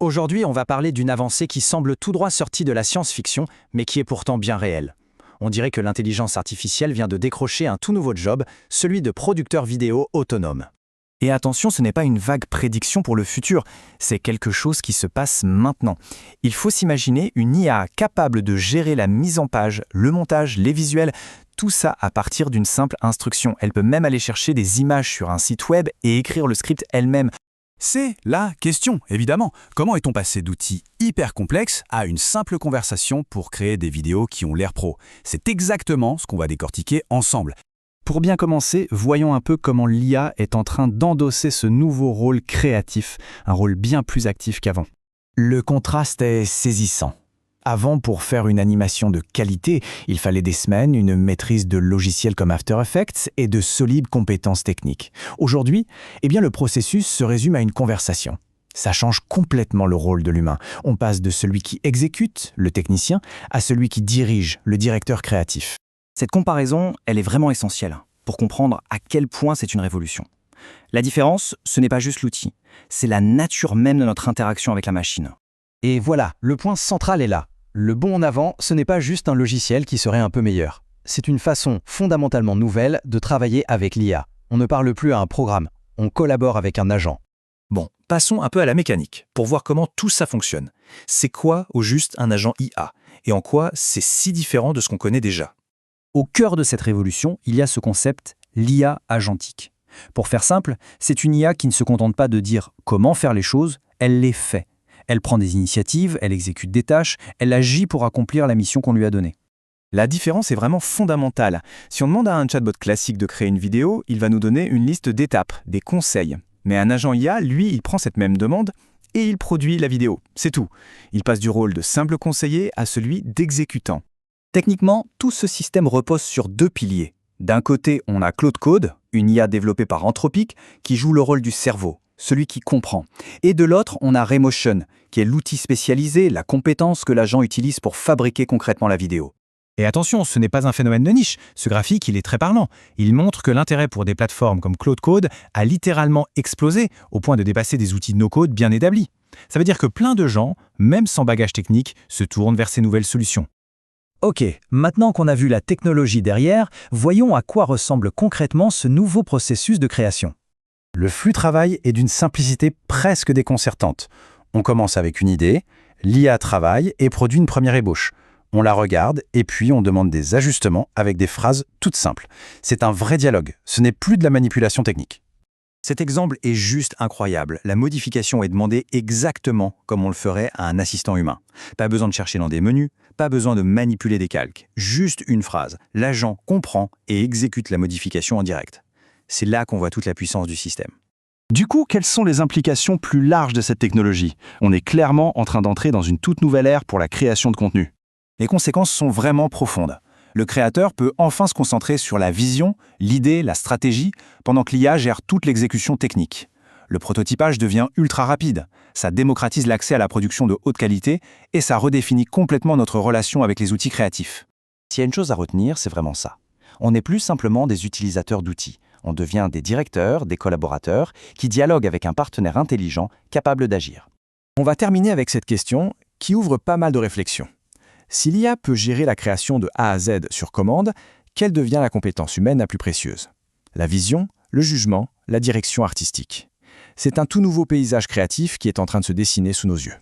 Aujourd'hui, on va parler d'une avancée qui semble tout droit sortie de la science-fiction, mais qui est pourtant bien réelle. On dirait que l'intelligence artificielle vient de décrocher un tout nouveau job, celui de producteur vidéo autonome. Et attention, ce n'est pas une vague prédiction pour le futur, c'est quelque chose qui se passe maintenant. Il faut s'imaginer une IA capable de gérer la mise en page, le montage, les visuels, tout ça à partir d'une simple instruction. Elle peut même aller chercher des images sur un site web et écrire le script elle-même. C'est la question, évidemment. Comment est-on passé d'outils hyper complexes à une simple conversation pour créer des vidéos qui ont l'air pro? C'est exactement ce qu'on va décortiquer ensemble. Pour bien commencer, voyons un peu comment l'IA est en train d'endosser ce nouveau rôle créatif, un rôle bien plus actif qu'avant. Le contraste est saisissant. Avant, pour faire une animation de qualité, il fallait des semaines, une maîtrise de logiciels comme After Effects et de solides compétences techniques. Aujourd'hui, le processus se résume à une conversation. Ça change complètement le rôle de l'humain. On passe de celui qui exécute, le technicien, à celui qui dirige, le directeur créatif. Cette comparaison, elle est vraiment essentielle pour comprendre à quel point c'est une révolution. La différence, ce n'est pas juste l'outil, c'est la nature même de notre interaction avec la machine. Et voilà, le point central est là. Le bond en avant, ce n'est pas juste un logiciel qui serait un peu meilleur. C'est une façon fondamentalement nouvelle de travailler avec l'IA. On ne parle plus à un programme, on collabore avec un agent. Bon, passons un peu à la mécanique, pour voir comment tout ça fonctionne. C'est quoi, au juste, un agent IA? Et en quoi c'est si différent de ce qu'on connaît déjà? Au cœur de cette révolution, il y a ce concept, l'IA agentique. Pour faire simple, c'est une IA qui ne se contente pas de dire comment faire les choses, elle les fait. Elle prend des initiatives, elle exécute des tâches, elle agit pour accomplir la mission qu'on lui a donnée. La différence est vraiment fondamentale. Si on demande à un chatbot classique de créer une vidéo, il va nous donner une liste d'étapes, des conseils. Mais un agent IA, lui, il prend cette même demande et il produit la vidéo. C'est tout. Il passe du rôle de simple conseiller à celui d'exécutant. Techniquement, tout ce système repose sur deux piliers. D'un côté, on a Claude Code, une IA développée par Anthropic, qui joue le rôle du cerveau, celui qui comprend. Et de l'autre, on a Raymotion, qui est l'outil spécialisé, la compétence que l'agent utilise pour fabriquer concrètement la vidéo. Et attention, ce n'est pas un phénomène de niche. Ce graphique, il est très parlant. Il montre que l'intérêt pour des plateformes comme Claude Code a littéralement explosé au point de dépasser des outils no-code bien établis. Ça veut dire que plein de gens, même sans bagage technique, se tournent vers ces nouvelles solutions. Ok, maintenant qu'on a vu la technologie derrière, voyons à quoi ressemble concrètement ce nouveau processus de création. Le flux travail est d'une simplicité presque déconcertante. On commence avec une idée, l'IA travaille et produit une première ébauche. On la regarde et puis on demande des ajustements avec des phrases toutes simples. C'est un vrai dialogue, ce n'est plus de la manipulation technique. Cet exemple est juste incroyable. La modification est demandée exactement comme on le ferait à un assistant humain. Pas besoin de chercher dans des menus, pas besoin de manipuler des calques. Juste une phrase. L'agent comprend et exécute la modification en direct. C'est là qu'on voit toute la puissance du système. Du coup, quelles sont les implications plus larges de cette technologie? On est clairement en train d'entrer dans une toute nouvelle ère pour la création de contenu. Les conséquences sont vraiment profondes. Le créateur peut enfin se concentrer sur la vision, l'idée, la stratégie, pendant que l'IA gère toute l'exécution technique. Le prototypage devient ultra rapide, ça démocratise l'accès à la production de haute qualité et ça redéfinit complètement notre relation avec les outils créatifs. S'il y a une chose à retenir, c'est vraiment ça. On n'est plus simplement des utilisateurs d'outils, on devient des directeurs, des collaborateurs, qui dialoguent avec un partenaire intelligent capable d'agir. On va terminer avec cette question qui ouvre pas mal de réflexions. Si l'IA peut gérer la création de A à Z sur commande, quelle devient la compétence humaine la plus précieuse? La vision, le jugement, la direction artistique. C'est un tout nouveau paysage créatif qui est en train de se dessiner sous nos yeux.